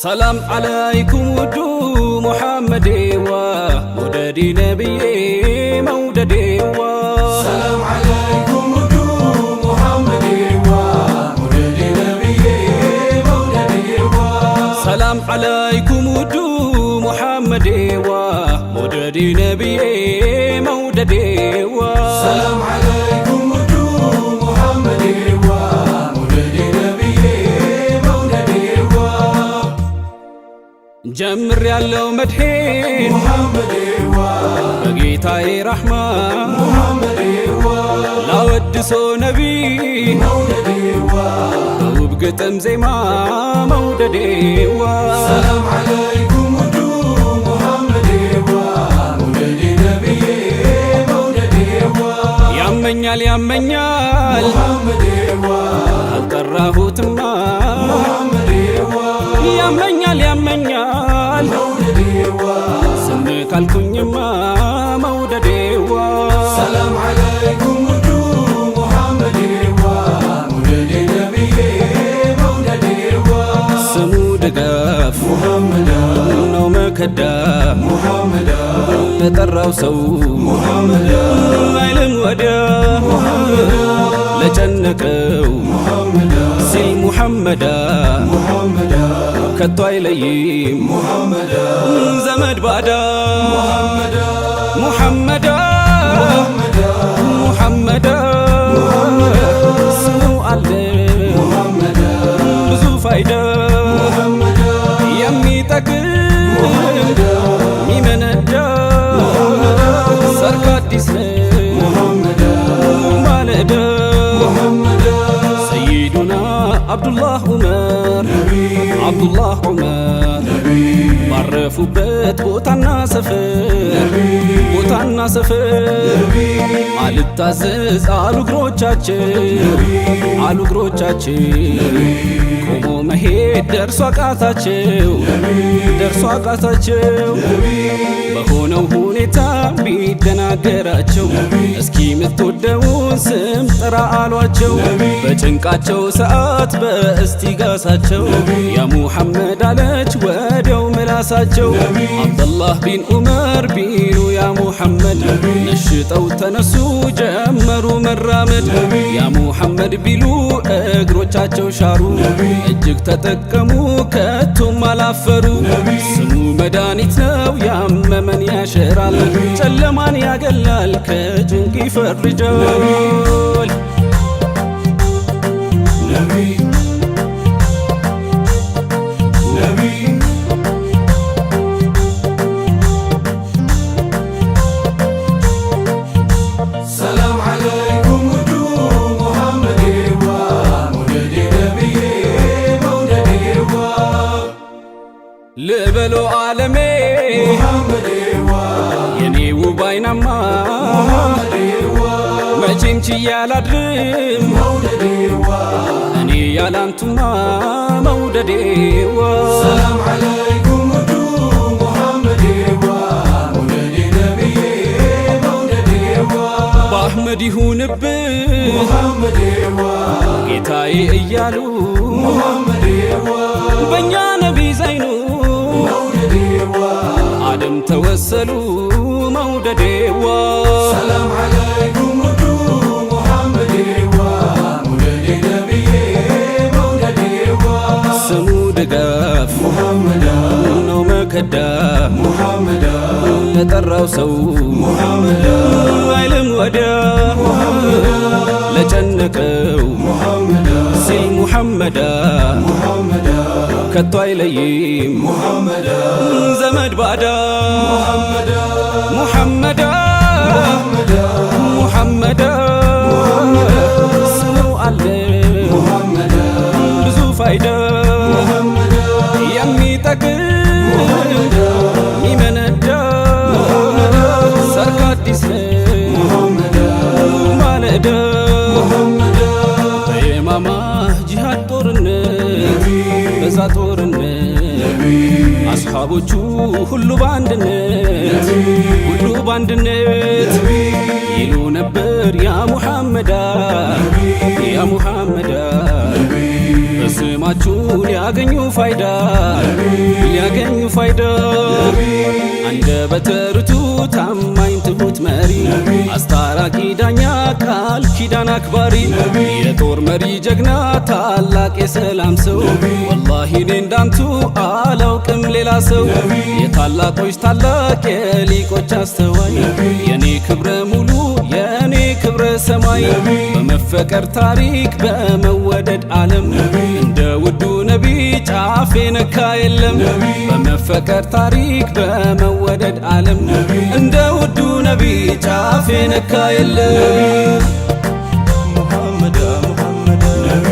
سلام عليكم ودو محمدي ومددي نبي موددي سلام عليكم ودو محمدي ومددي نبي موددي سلام عليكم ودو محمدي ومددي نبي موددي سلام عليكم ودو محمدي ومددي نبي موددي جمر يالو مدحين محمدي بقيتاي رحمة محمدي لا ودسو نبي موددي وبقتم زي ما موددي سلام عليكم ودو محمدي ومددي نبي موددي ያመኛል ያመኛል محمدي አልጠራሁትማ محمدي ያመኛል ያመኛል موددي ዝም ካልኩኝማ መውደዴዋ سلام عليكم ودو محمدي ومددي نبي موددي ስሙ ድጋፍ محمدا ነው መከዳ محمدا ለጠራው ሰው محمدا አይልም ወዲያ ለጨነቀው محمدا ሲል ሙሐመዳ محمدا ከቶ አይለይም محمدا ዘመድ ባዳ محمدا ሙሐመዳ ሙሐመዳ ስሙ አለ محمدا ብዙ ፋይዳ محمدا የሚጠቅም ሚመነዳ ሰርክ አዲስ ነው محمدا ማለዳ محمدا ሰይዱና አብዱላህ ዑመር አብዱላህ ዑመር ባረፉበት ቦታና ሰፈር አልታዘዝ አሉ እግሮቻቸው ቆሞ መሄድ ደርሶ አቃታቸው በሆነው ሁኔታ ቢደናገራቸው እስኪ የምትወደውን ስም ጥራ አሏቸው በጭንቃቸው ሰዓት በእስቲጋሳቸው ያ ሙሐመድ አለች ወዲያው ምላሳቸው አብደላህ ቢን ዑመር ቢሉ ያ ሙሐመድ ነሽጠው ተነሱ ጀመሩ መራመድ ያ ሙሐመድ ቢሉ እግሮቻቸው ሻሩ እጅግ ተጠቀሙ ከቶም አላፈሩ ስሙ መድኃኒት ነው ያመመን ያሸራል ጨለማን ያገላል ከጭንቅ ይፈርጃል نبي نبي سلام عليكم ودو محمدي ومددي نبي موددي ልበሎ ዓለሜ محمدي የኔ ውብ አይናማ محمدي መቼም ችዬ አላድርም موددي እኔ ያላንቱማ መውደዴዋ سلام عليكم ودو محمدي ومددي نبي موددي በአሕመድ ይሁንብህ محمدي ጌታዬ እያሉ محمدي በእኛ ነቢ ዘይኑ موددي አደም ተወሰሉ መውደዴዋ سلام عليكم ودو محمدي ومددي نبي موددي ስሙ ድጋፍ محمدا ነው መከዳ محمدا ለጠራው ሰው محمدا አይልም ወዲያ ለጨነቀው محمدا ሲል ሙሐመዳ محمدا ከቶ አይለይም محمدا ዘመድ ባዳ محمدا ሙሐመዳ ሙሐመዳ ስሙ አለ محمدا ብዙ ፋይዳ የሚጠቅም ሚመነዳ ሰርክ አዲስ ነው ማለዳ በየማማ ጂሃድ ጦርነት በዛ ጦርነት አስሓቦቹ ሁሉ በአንድነት ይሉ ነበር ያ ሙሐመዳ በስማችሁ ሊያገኙ ፋይዳ አንደበተ ርቱዕ ታማኝ ትሁት መሪ አስታራቂ ዳኛ ቃል ኪዳን አክባሪ የጦር መሪ ጀግና ታላቅ የሰላም ሰው ወላሂ እኔ እንዳንቱ አላውቅም ሌላ ሰው የታላቆች ታላቅ የሊቆች አስተዋይ የኔ ክብረ ሙሉ የኔ ክብረ ሰማይ በመፈቀር ታሪክ በመወደድ ዓለም እንደ ውዱ ነቢ ጫፍ ነካ የለም በመፈቀር ታሪክ በመወደድ ዓለም እንደ ውዱ ነቢ ጫፍ ነካ የለም ሙሐመድ ሙሐመድ ነቢ